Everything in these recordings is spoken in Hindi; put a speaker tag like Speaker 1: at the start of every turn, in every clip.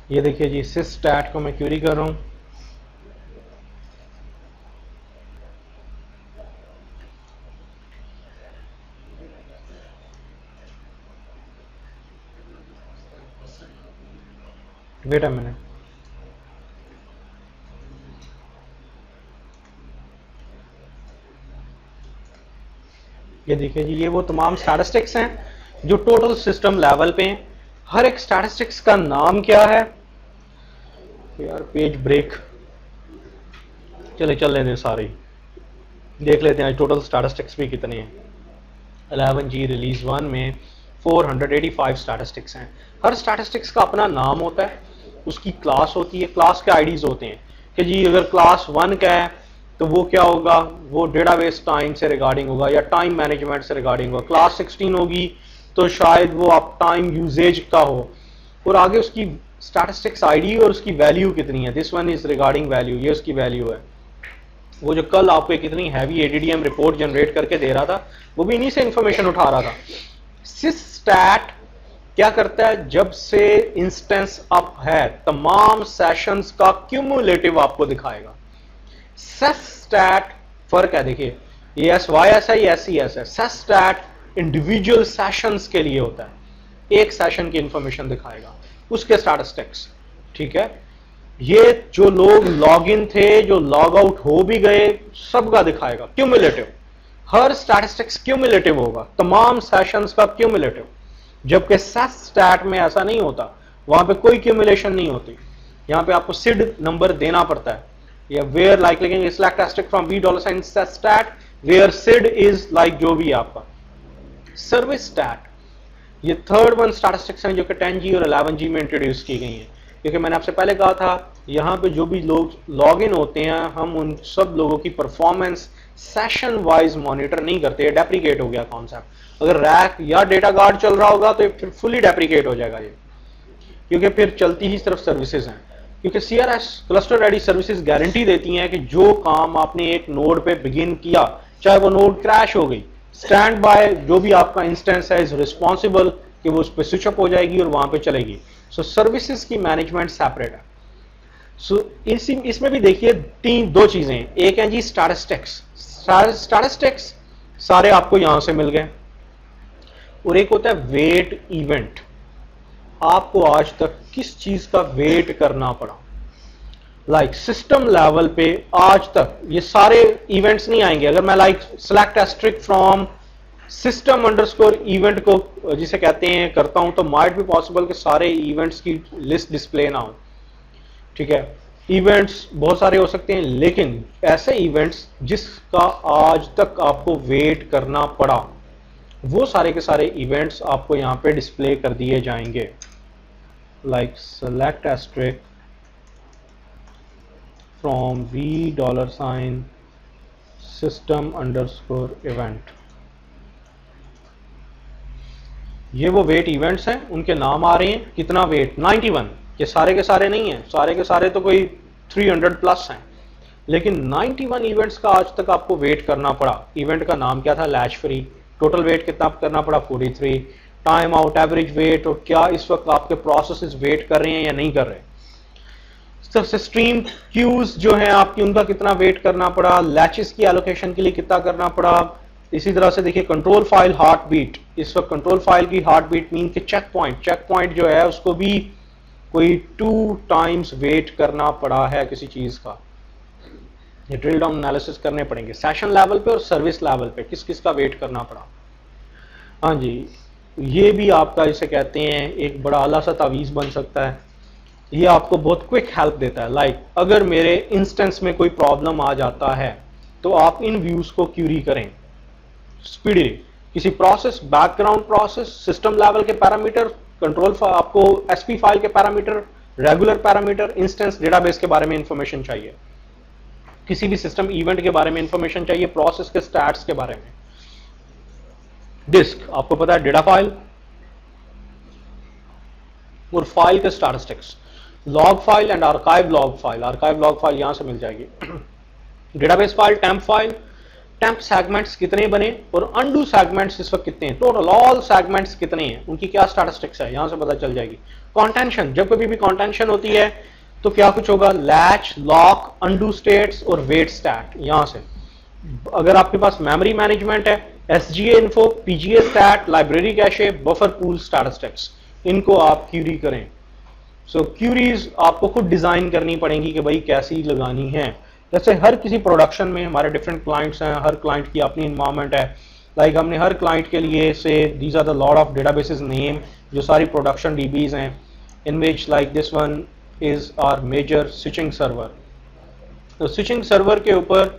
Speaker 1: ये देखिए जी, सिस स्टैट को मैं क्यूरी कर रहा हूँ। वेट अ मिनट, ये देखिए जी, ये वो तमाम स्टैटिस्टिक्स हैं जो टोटल सिस्टम लेवल पे हैं। हर एक स्टैटिस्टिक्स का नाम क्या है यार, पेज ब्रेक, चले चल लेने सारे ही देख लेते हैं। टोटल स्टैटिस्टिक्स भी कितने हैं 11G रिलीज 1 में 485 स्टैटिस्टिक्स हैं। हर स्टैटिस्टिक्स का अपना नाम होता है, उसकी क्लास होती है, क्लास के आईडीज होते हैं कि जी अगर क्लास 1 का है तो वो क्या होगा, वो डेटाबेस टाइम से रिगार्डिंग होगा या टाइम मैनेजमेंट से रिगार्डिंग होगा। क्लास 16 होगी तो शायद वो आप टाइम यूजेज का हो, और आगे उसकी स्टैटिस्टिक्स आईडी और उसकी वैल्यू कितनी है। This one is regarding value, ये उसकी वैल्यू है। वो जो कल आपको कितनी हैवी एडीडीएम रिपोर्ट जनरेट करके दे रहा था, वो भी इन्हीं से इंफॉर्मेशन उठा रहा था। सिस्टैट क्या करता है, जब से इंस्टेंस अप है तमाम सेशंस का क्यूमुलेटिव आपको दिखाएगा। सेस्टैट फर्क है, देखिए ये SYS है, ये SES है। सेस्टैट इंडिविजुअल सेशंस के लिए होता है, एक सेशन की इंफॉर्मेशन दिखाएगा, उसके स्टैटिस्टिक्स, ठीक है। ये जो लोग लॉग इन थे, जो लॉग आउट हो भी गए, सबका दिखाएगा क्यूमुलेटिव। हर स्टैटिस्टिक्स क्यूमुलेटिव होगा, तमाम सेशंस का क्यूमुलेटिव। जबकि सेस्टैट में ऐसा नहीं होता, वहां पे कोई क्यूमुलेशन नहीं होती। यहां पे आपको सिड नंबर देना पड़ता है, या वेयर लाइक लिखेंगे select asterisk from $, sesstat, where sid is like जो भी आपका सर्विस स्टैट। ये थर्ड वन स्टैटिस्टिक्स हैं जो कि 10G और 11G में इंट्रोड्यूस की गई हैं। क्योंकि मैंने आपसे पहले कहा था, यहाँ पे जो भी लोग लॉग इन होते हैं, हम उन सब लोगों की परफॉर्मेंस सेशन वाइज मॉनिटर नहीं करते। डेप्रिकेट हो गया कॉन्सेप्ट। अगर रैक या डेटा गार्ड चल रहा होगा तो फिर फुली डेप्रिकेट हो जाएगा ये, क्योंकि फिर चलती ही सिर्फ सर्विसेज हैं। क्योंकि CRS cluster ready services guarantee देती हैं कि जो काम आपने एक नोड पे बिगिन किया, चाहे वो नोड क्रैश हो गई, स्टैंड बाय जो भी आपका इंस्टेंस है इज रिस्पॉन्सिबल कि वो उस पर स्विच अप हो जाएगी और वहां पे चलेगी। सो सर्विसेज की मैनेजमेंट सेपरेट है। सो इसमें भी देखिए दो चीजें, एक है जी स्टैटिस्टिक्स। स्टैटिस्टिक्स सारे आपको यहां से मिल गए, और एक होता है वेट इवेंट। आपको आज तक किस चीज का वेट करना पड़ा, लाइक सिस्टम लेवल पे आज तक ये सारे इवेंट्स नहीं आएंगे। अगर मैं like select asterisk from system underscore event को जिसे कहते हैं करता हूं, तो माइट भी पॉसिबल कि सारे इवेंट्स की लिस्ट डिस्प्ले ना हो, ठीक है। इवेंट्स बहुत सारे हो सकते हैं, लेकिन ऐसे इवेंट्स जिसका आज तक आपको वेट करना पड़ा, वो सारे के सारे इवेंट्स आपको यहां पे डिस्प्ले कर दिए जाएंगे। Like select asterisk from $, system underscore event. ये वो वेट इवेंट्स हैं, उनके नाम आ रहे हैं। कितना वेट, 91। ये सारे के सारे नहीं है, सारे के सारे तो कोई 300 प्लस हैं, लेकिन 91 इवेंट्स का आज तक आपको वेट करना पड़ा। इवेंट का नाम क्या था, लैच फ्री। टोटल वेट कितना करना पड़ा, 43। टाइम आउट, एवरेज वेट, और क्या इस वक्त आपके प्रोसेसेस वेट कर रहे हैं या नहीं कर रहे। सबसे स्ट्रीम क्यूज जो है आपकी, उनका कितना वेट करना पड़ा, लैचेस की एलोकेशन के लिए कितना करना पड़ा। इसी तरह से देखिए कंट्रोल फाइल हार्ट बीट, इस वक्त कंट्रोल फाइल की हार्ट बीट मीन के चेक पॉइंट जो है उसको भी कोई 2 टाइम्स वेट करना पड़ा है किसी चीज का। ये ड्रिल डाउन एनालिसिस करने पड़ेंगे सेशन लेवल पे और सर्विस लेवल पे, किस किस का वेट करना पड़ा। हाँ जी, ये भी आपका इसे कहते हैं एक बड़ा आला सा तावीज़ बन सकता है। ये आपको बहुत क्विक हेल्प देता है। लाइक अगर मेरे इंस्टेंस में कोई प्रॉब्लम आ जाता है तो आप इन व्यूज को क्यूरी करें स्पीडली। किसी process, background process, system level के पैरामीटर, कंट्रोल आपको एसपी फाइल के parameter, regular parameter, instance database के बारे में इंफॉर्मेशन चाहिए, किसी भी सिस्टम इवेंट के बारे में इंफॉर्मेशन चाहिए, प्रोसेस के स्टैट्स के बारे में। डिस्क आपको पता है डेटा फाइल, और फाइल के statistics, log file and archive log file. Archive log file यहां से मिल जाएगी। Database file, temp file, temp segments कितने बने और अनडू सेगमेंट्स इस वक्त कितने हैं, टोटल ऑल सेगमेंट्स कितने हैं, उनकी क्या स्टैटिस्टिक्स है, यहां से पता चल जाएगी। कॉन्टेंशन, जब कभी भी कॉन्टेंशन होती है तो क्या कुछ होगा, लैच, लॉक, अनडू स्टेट्स और वेट स्टैट। यहां से अगर आपके पास मेमोरी मैनेजमेंट है, SGA info, PGA stat, library cache, buffer pool, statistics, इनको आप क्यूरी करें। सो क्यूरीज आपको खुद डिजाइन करनी पड़ेंगी कि भाई कैसी लगानी है। जैसे हर किसी प्रोडक्शन में हमारे डिफरेंट क्लाइंट्स हैं, हर क्लाइंट की अपनी इन्वायरमेंट है। लाइक हमने हर क्लाइंट के लिए से these are the lot of databases name, जो सारी प्रोडक्शन डीबीज हैं, in which like this one is our major switching server. तो स्विचिंग सर्वर के ऊपर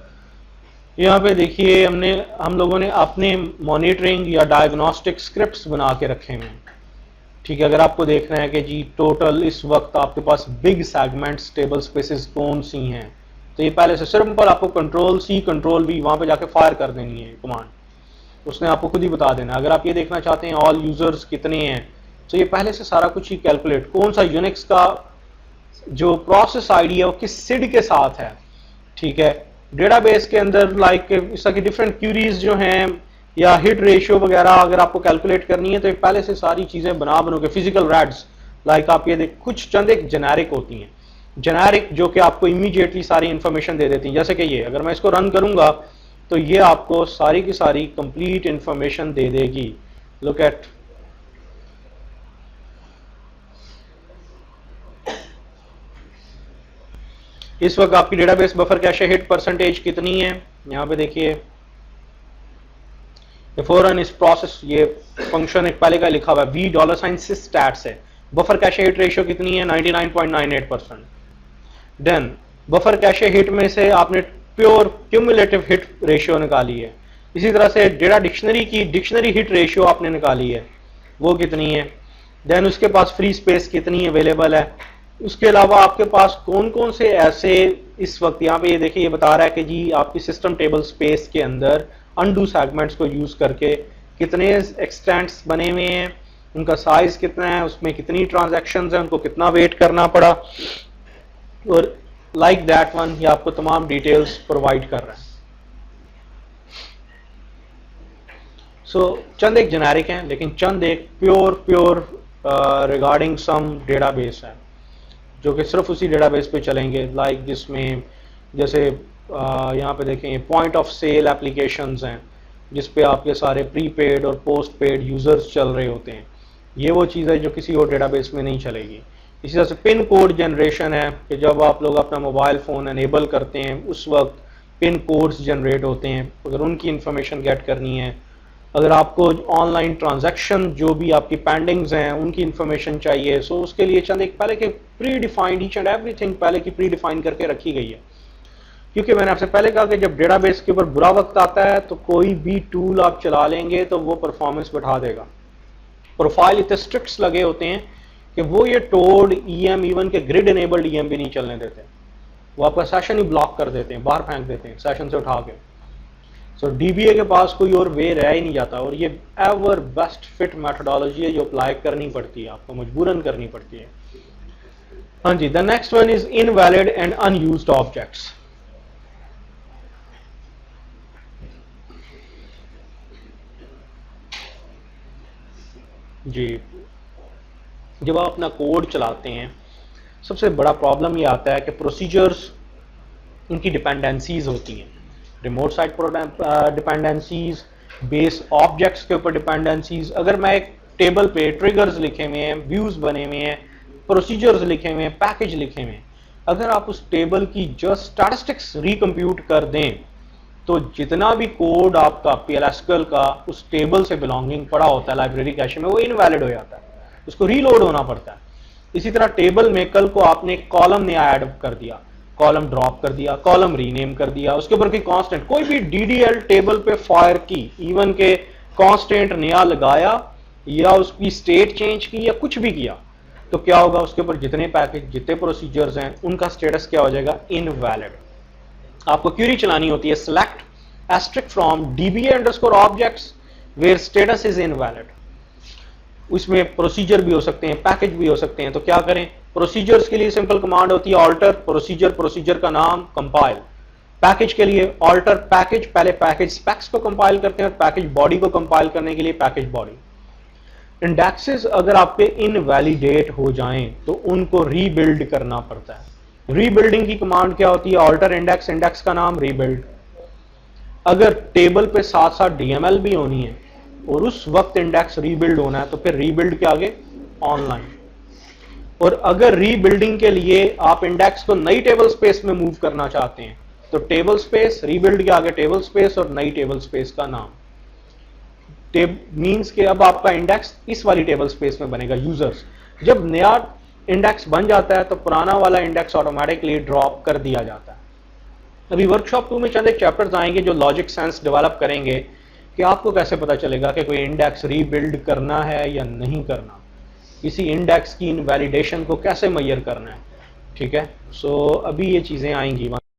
Speaker 1: यहाँ पे देखिए हम लोगों ने अपने मॉनिटरिंग या डायग्नोस्टिक स्क्रिप्ट्स बना के रखे हैं। ठीक है, अगर आपको देखना है कि जी टोटल इस वक्त आपके पास बिग सेगमेंट्स टेबल स्पेसेस कौन सी हैं, तो ये पहले से सिर्फ आपको कंट्रोल सी कंट्रोल वी वहां पे जाके फायर कर देनी है कमांड, उसने आपको खुद ही बता देना। अगर आप ये देखना चाहते हैं ऑल यूजर्स कितने हैं, तो ये पहले से सारा कुछ ही कैलकुलेट, कौन सा यूनिक्स का जो प्रोसेस आईडी है वो किस सिड के साथ है। ठीक है, डेटाबेस के अंदर लाइक इस तरह की डिफरेंट क्यूरीज जो हैं या हिट रेशियो वगैरह अगर आपको कैलकुलेट करनी है तो पहले से सारी चीजें बना के फिजिकल रैड्स, लाइक आप ये देख कुछ चंद एक जेनेरिक होती हैं, जेनेरिक जो कि आपको इमीडिएटली सारी इंफॉर्मेशन दे देती हैं। जैसे कि ये अगर मैं इसको रन करूंगा तो ये आपको सारी की सारी कंप्लीट इंफॉर्मेशन दे देगी। लुक एट, इस वक्त आपकी database buffer cache hit percentage कितनी है, यहां पे देखिए फॉरन इस प्रोसेस, ये फंक्शन एक पहले का लिखा हुआ है $sys है। बफर कैशे हिट रेशियो कितनी है, 99.98%। देन बफर कैशे हिट में से आपने प्योर क्यूमुलेटिव हिट रेशियो निकाली है। इसी तरह से डेटा डिक्शनरी की डिक्शनरी हिट रेशियो आपने निकाली है, वो कितनी है। देन उसके पास फ्री स्पेस कितनी अवेलेबल है। उसके अलावा आपके पास कौन कौन से ऐसे इस वक्त यहाँ पे ये देखिए, ये बता रहा है कि जी आपकी सिस्टम टेबल स्पेस के अंदर अनडू सेगमेंट्स को यूज करके कितने एक्सटेंट्स बने हुए हैं, उनका साइज कितना है, उसमें कितनी ट्रांजैक्शंस हैं, उनको कितना वेट करना पड़ा, और लाइक दैट वन ये आपको तमाम डिटेल्स प्रोवाइड कर रहा है। सो चंद एक जेनेरिक हैं, लेकिन चंद एक प्योर रिगार्डिंग सम डेटाबेस है जो कि सिर्फ उसी डेटाबेस पे चलेंगे। लाइक जिसमें जैसे यहाँ पे देखें पॉइंट ऑफ सेल एप्लीकेशंस हैं जिस पे आपके सारे प्रीपेड और पोस्ट पेड यूजर्स चल रहे होते हैं। ये वो चीज़ है जो किसी और डेटाबेस में नहीं चलेगी। इसी तरह से पिन कोड जनरेशन है कि जब आप लोग अपना मोबाइल फ़ोन एनेबल करते हैं उस वक्त पिन कोड्स जनरेट होते हैं, अगर उनकी इंफॉर्मेशन गेट करनी है। अगर आपको ऑनलाइन ट्रांजैक्शन जो भी आपकी पेंडिंग्स हैं उनकी इंफॉर्मेशन चाहिए, सो उसके लिए चंद एक पहले के pre defined each and everything पहले की प्री डिफाइन करके रखी गई है। क्योंकि मैंने आपसे पहले कहा कि जब डेटाबेस के ऊपर बुरा वक्त आता है तो कोई भी टूल आप चला लेंगे तो वो परफॉर्मेंस बढ़ा देगा। प्रोफाइल इतने स्ट्रिक्ट्स लगे होते हैं कि वो ये टोड ईएम इवन के ग्रिड एनेबल्ड ईएम भी नहीं चलने देते, वो आपका सेशन ही ब्लॉक कर देते हैं, बाहर फेंक देते हैं सेशन से उठा के। सो डीबीए के पास कोई और वे रह ही नहीं जाता, और ये एवर बेस्ट फिट मेथोडोलॉजी है जो अप्लाई करनी पड़ती है, आपको मजबूरन करनी पड़ती है। हाँ जी, the next one is invalid and unused objects. जी, जब आप अपना कोड चलाते हैं सबसे बड़ा प्रॉब्लम ये आता है कि प्रोसीजर्स उनकी डिपेंडेंसीज होती हैं, remote site dependencies, base objects के ऊपर डिपेंडेंसीज। अगर मैं एक टेबल पे ट्रिगर्स लिखे हुए हैं, व्यूज बने हुए हैं, प्रोसीजर्स लिखे हुए हैं, पैकेज लिखे हुए हैं, अगर आप उस टेबल की जस्ट स्टैटिस्टिक्स रिकम्प्यूट कर दें तो जितना भी कोड आपका PLSQL का उस टेबल से बिलोंगिंग पड़ा होता है लाइब्रेरी कैशे में, वो इनवैलिड हो जाता है, उसको रीलोड होना पड़ता है। इसी तरह टेबल में कल को आपने कॉलम नया ऐड कर दिया, कॉलम ड्रॉप कर दिया, कॉलम रीनेम कर दिया, उसके ऊपर कोई कांस्टेंट, कोई भी DDL टेबल पे फायर की, इवन के कांस्टेंट नया लगाया या उसकी स्टेट चेंज की या कुछ भी किया, तो क्या होगा, उसके ऊपर जितने पैकेज जितने प्रोसीजर्स हैं उनका स्टेटस क्या हो जाएगा, इनवैलिड। आपको क्यूरी चलानी होती है select asterisk from DBA underscore objects where status is invalid. उसमें प्रोसीजर भी हो सकते हैं, पैकेज भी हो सकते हैं, तो क्या करें, प्रोसीजर्स के लिए सिंपल कमांड होती है ऑल्टर प्रोसीजर, प्रोसीजर का नाम, कंपाइल। पैकेज के लिए ऑल्टर पैकेज, पहले पैकेज स्पेक्स को कंपाइल करते हैं और पैकेज बॉडी को कंपाइल करने के लिए पैकेज बॉडी। इंडेक्सेस अगर आपके इनवैलिडेट हो जाएं तो उनको रीबिल्ड करना पड़ता है। रीबिल्डिंग की कमांड क्या होती है? ऑल्टर इंडेक्स, इंडेक्स का नाम रीबिल्ड। अगर टेबल पे साथ साथ डीएमएल भी होनी है और उस वक्त इंडेक्स रीबिल्ड होना है तो फिर रीबिल्ड के आगे ऑनलाइन। और अगर रीबिल्डिंग के लिए आप इंडेक्स को नई टेबल स्पेस में मूव करना चाहते हैं तो टेबल स्पेस, रीबिल्ड के आगे टेबल स्पेस और नई टेबल स्पेस का नाम। मींस कि अब आपका इंडेक्स इस वाली टेबल स्पेस में बनेगा यूजर्स। जब नया इंडेक्स बन जाता है तो पुराना वाला इंडेक्स ऑटोमेटिकली ड्रॉप कर दिया जाता है। अभी वर्कशॉप 2 में चंद एक चैप्टर्स आएंगे जो लॉजिक सेंस डेवलप करेंगे कि आपको कैसे पता चलेगा कि कोई इंडेक्स रीबिल्ड करना है या नहीं करना, किसी इंडेक्स की इनवैलिडेशन को कैसे मेजर करना है। ठीक है, सो अभी ये चीजें आएंगी।